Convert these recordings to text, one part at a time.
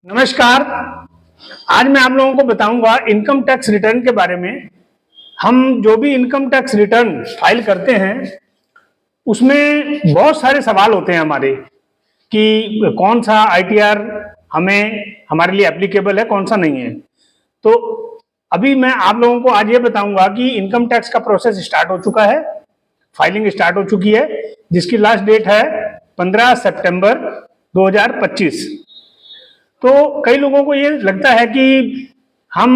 नमस्कार। आज मैं आप लोगों को बताऊंगा इनकम टैक्स रिटर्न के बारे में। हम जो भी इनकम टैक्स रिटर्न फाइल करते हैं उसमें बहुत सारे सवाल होते हैं हमारे कि कौन सा आईटीआर हमें हमारे लिए एप्लीकेबल है, कौन सा नहीं है। तो अभी मैं आप लोगों को आज ये बताऊंगा कि इनकम टैक्स का प्रोसेस स्टार्ट हो चुका है, फाइलिंग स्टार्ट हो चुकी है, जिसकी लास्ट डेट है 15 सितंबर 2025। तो कई लोगों को ये लगता है कि हम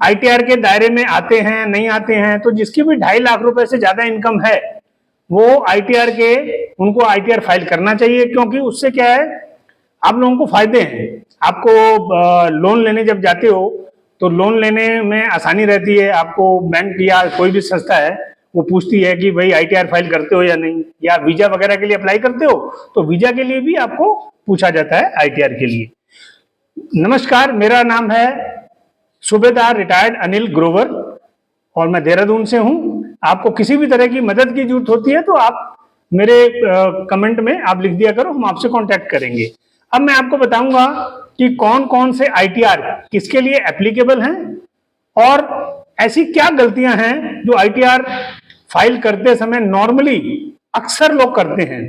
आईटीआर के दायरे में आते हैं नहीं आते हैं। तो जिसकी भी 2.5 लाख रुपए से ज्यादा इनकम है वो उनको आईटीआर फाइल करना चाहिए, क्योंकि उससे क्या है, आप लोगों को फायदे हैं। आपको लोन लेने जब जाते हो तो लोन लेने में आसानी रहती है। आपको बैंक या कोई भी संस्था है वो पूछती है कि भाई आईटीआर फाइल करते हो या नहीं, या वीजा वगैरह के लिए अप्लाई करते हो तो वीजा के लिए भी आपको पूछा जाता है आईटीआर के लिए। नमस्कार, मेरा नाम है सूबेदार रिटायर्ड अनिल ग्रोवर और मैं देहरादून से हूं। आपको किसी भी तरह की मदद की जरूरत होती है तो आप मेरे कमेंट में आप लिख दिया करो, हम आपसे कांटेक्ट करेंगे। अब मैं आपको बताऊंगा कि कौन कौन से आईटीआर किसके लिए एप्लीकेबल हैं और ऐसी क्या गलतियां हैं जो आईटीआर फाइल करते समय नॉर्मली अक्सर लोग करते हैं।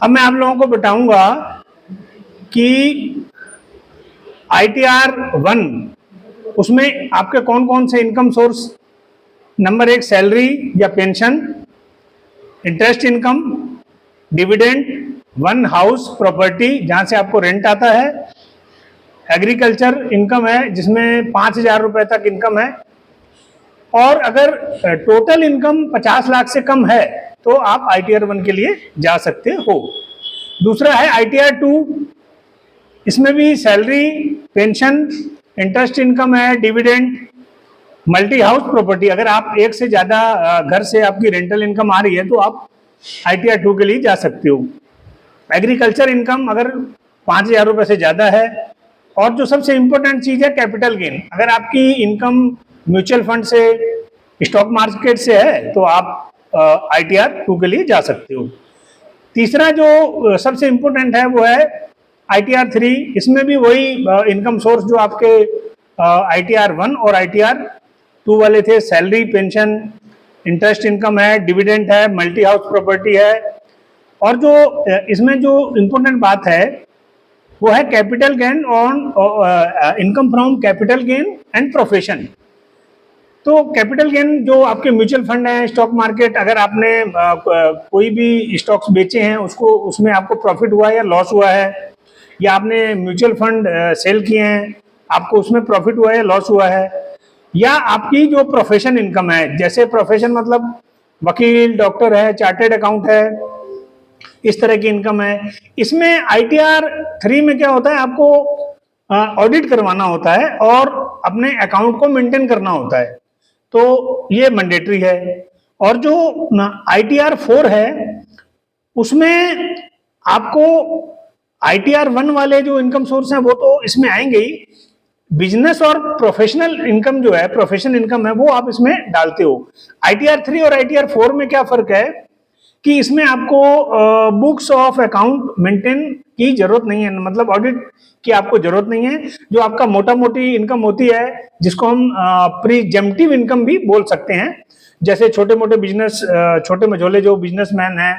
अब मैं आप लोगों को बताऊंगा कि आईटीआर 1 उसमें आपके कौन कौन से इनकम सोर्स, नंबर 1 सैलरी या pension, interest income, dividend, one house property जहां से आपको रेंट आता है, एग्रीकल्चर इनकम है जिसमें 5,000 रुपए तक इनकम है, और अगर टोटल इनकम 50 लाख से कम है तो आप आईटीआर 1 के लिए जा सकते हो। दूसरा है आईटीआर 2, इसमें भी सैलरी, पेंशन, इंटरेस्ट इनकम है, डिविडेंड, मल्टी हाउस प्रॉपर्टी। अगर आप एक से ज्यादा घर से आपकी रेंटल इनकम आ रही है तो आप आईटीआर 2 के लिए जा सकते हो। एग्रीकल्चर इनकम अगर 5,000 रुपए से ज्यादा है, और जो सबसे इंपॉर्टेंट चीज है कैपिटल गेन। अगर आपकी इनकम म्यूचुअल फंड से, स्टॉक मार्केट से है तो आप आईटीआर 2 के लिए जा सकते हो। तीसरा जो सबसे इंपॉर्टेंट है वो है आईटीआर 3। इसमें भी वही इनकम सोर्स जो आपके आईटीआर 1 और आईटीआर 2 वाले थे, सैलरी, पेंशन, इंटरेस्ट इनकम है, डिविडेंड है, मल्टी हाउस प्रॉपर्टी है। और जो इसमें जो इंपॉर्टेंट बात है वो है capital gain on income from capital gain and profession. तो कैपिटल गेन जो आपके म्यूचुअल फंड है, स्टॉक मार्केट, अगर आपने कोई भी स्टॉक्स बेचे हैं उसको, उसमें आपको प्रॉफिट हुआ है या लॉस हुआ है, या आपने म्यूचुअल फंड सेल किए हैं आपको उसमें प्रॉफिट हुआ है या लॉस हुआ है, या आपकी जो प्रोफेशन इनकम है, जैसे प्रोफेशन मतलब वकील, डॉक्टर है, चार्टेड अकाउंट है, इस तरह की इनकम है। इसमें आईटीआर 3 में क्या होता है, आपको ऑडिट करवाना होता है और अपने अकाउंट को मेंटेन करना होता है, तो ये मैंडेटरी है। और जो आईटीआर 4 है उसमें आपको आईटीआर 1 वाले जो इनकम सोर्स हैं वो तो इसमें आएंगे ही, बिजनेस और प्रोफेशनल इनकम जो है, प्रोफेशनल इनकम है, वो आप इसमें डालते हो। आईटीआर 3 और आईटीआर 4 में क्या फर्क है कि इसमें आपको बुक्स ऑफ अकाउंट मेंटेन की जरूरत नहीं है, मतलब ऑडिट की आपको जरूरत नहीं है। जो आपका मोटा मोटी इनकम होती है जिसको हम प्रीजेम्प्टिव इनकम भी बोल सकते हैं, जैसे छोटे मोटे बिजनेस, छोटे मझोले जो बिजनेसमैन है,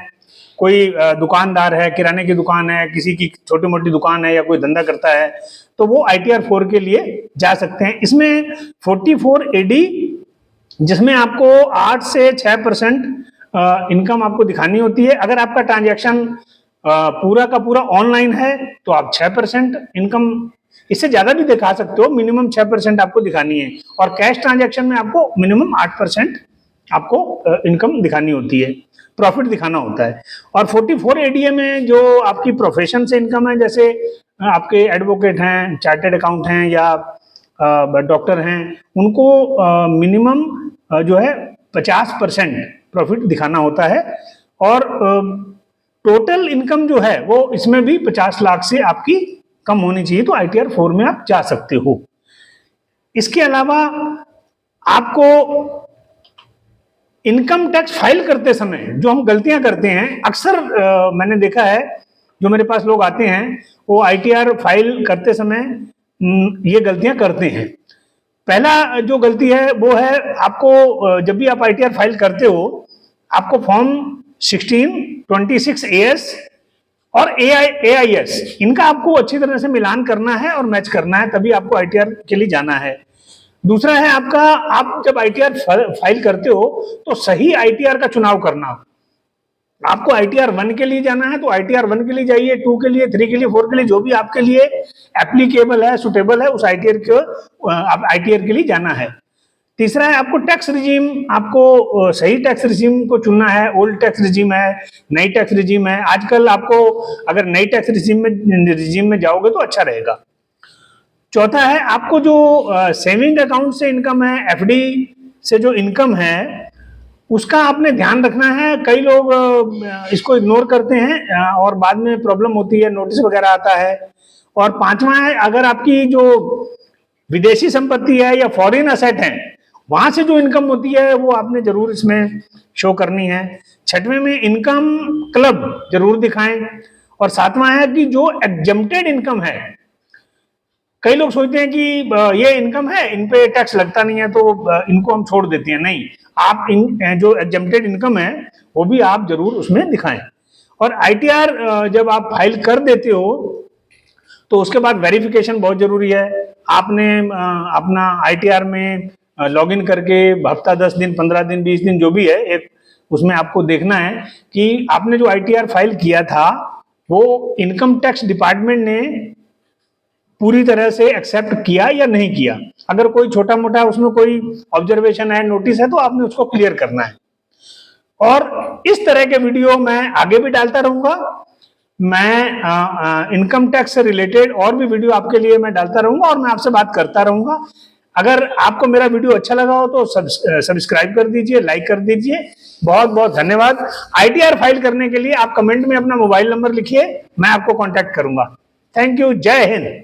कोई दुकानदार है, किराने की दुकान है, किसी की छोटी मोटी दुकान है या कोई धंधा करता है, तो वो आईटीआर 4 के लिए जा सकते हैं। इसमें 44 एडी जिसमें आपको 8 से 6% इनकम आपको दिखानी होती है। अगर आपका ट्रांजैक्शन पूरा का पूरा ऑनलाइन है तो आप 6% इनकम, इससे ज्यादा भी दिखा सकते हो, मिनिमम 6% आपको दिखानी है। और कैश ट्रांजैक्शन में आपको मिनिमम 8% आपको इनकम दिखानी होती है, प्रॉफिट दिखाना होता है। और 44 एडीए में जो आपकी प्रोफेशन से इनकम है, जैसे आपके एडवोकेट हैं, चार्टेड अकाउंट हैं या डॉक्टर हैं, उनको मिनिमम जो है 50% प्रॉफिट दिखाना होता है। और टोटल इनकम जो है वो इसमें भी 50 लाख से आपकी कम होनी चाहिए, तो आईटीआर 4 में आप जा सकते हो। इसके अलावा आपको इनकम टैक्स फाइल करते समय जो हम गलतियां करते हैं, अक्सर मैंने देखा है जो मेरे पास लोग आते हैं वो ITR फाइल करते समय ये गलतियां करते हैं। पहला जो गलती है वो है, आपको जब भी आप ITR फाइल करते हो आपको फॉर्म 16, 26 AS और AIS इनका आपको अच्छी तरह से मिलान करना है और मैच करना है, तभी आपको ITR के लिए जाना है। दूसरा है आपका, आप जब ITR फाइल करते हो तो सही ITR का चुनाव करना। आपको ITR 1 के लिए जाना है तो ITR 1 के लिए जाइए, 2 के लिए, 3 के लिए, 4 के लिए, जो भी आपके लिए एप्लीकेबल है, सुटेबल है, उस ITR के लिए जाना है। तीसरा है आपको टैक्स रिजीम, आपको सही टैक्स रिजीम को चुनना है। ओल्ड टैक्स रिजीम है, नई टैक्स रिजीम है। आजकल आपको अगर नई टैक्स रिजीम में जाओगे तो अच्छा रहेगा। चौथा है आपको जो सेविंग अकाउंट से इनकम है, FD से जो इनकम है, उसका आपने ध्यान रखना है। कई लोग इसको इग्नोर करते हैं और बाद में प्रॉब्लम होती है, नोटिस वगैरह आता है। और पांचवा है, अगर आपकी जो विदेशी संपत्ति है या फॉरेन असेट है, वहां से जो इनकम होती है वो आपने जरूर इसमें शो करनी है। छठवें में इनकम क्लब जरूर दिखाएं। और सातवां है कि जो एग्जम्प्टेड इनकम है, कई लोग सोचते हैं कि ये इनकम है, इन पे टैक्स लगता नहीं है तो इनको हम छोड़ देते हैं। नहीं, आप इन जो एग्जम्प्टेड इनकम है वो भी आप जरूर उसमें दिखाएं। और ITR जब आप फाइल कर देते हो तो उसके बाद वेरिफिकेशन बहुत जरूरी है। आपने अपना ITR में लॉगिन करके हफ्ता 10 दिन, 15 दिन, 20 दिन जो भी है, एक उसमें आपको देखना है कि आपने जो ITR फाइल किया था वो इनकम टैक्स डिपार्टमेंट ने पूरी तरह से एक्सेप्ट किया या नहीं किया। अगर कोई छोटा मोटा उसमें कोई ऑब्जर्वेशन है, नोटिस है, तो आपने उसको क्लियर करना है। और इस तरह के वीडियो मैं आगे भी डालता रहूंगा। मैं इनकम टैक्स से रिलेटेड और भी वीडियो आपके लिए मैं डालता रहूंगा और मैं आपसे बात करता रहूंगा। अगर आपको मेरा वीडियो अच्छा लगा हो तो सब्सक्राइब कर दीजिए, लाइक कर दीजिए। बहुत बहुत धन्यवाद। ITR फाइल करने के लिए आप कमेंट में अपना मोबाइल नंबर लिखिए, मैं आपको कांटेक्ट करूंगा। Thank you. जय हिंद।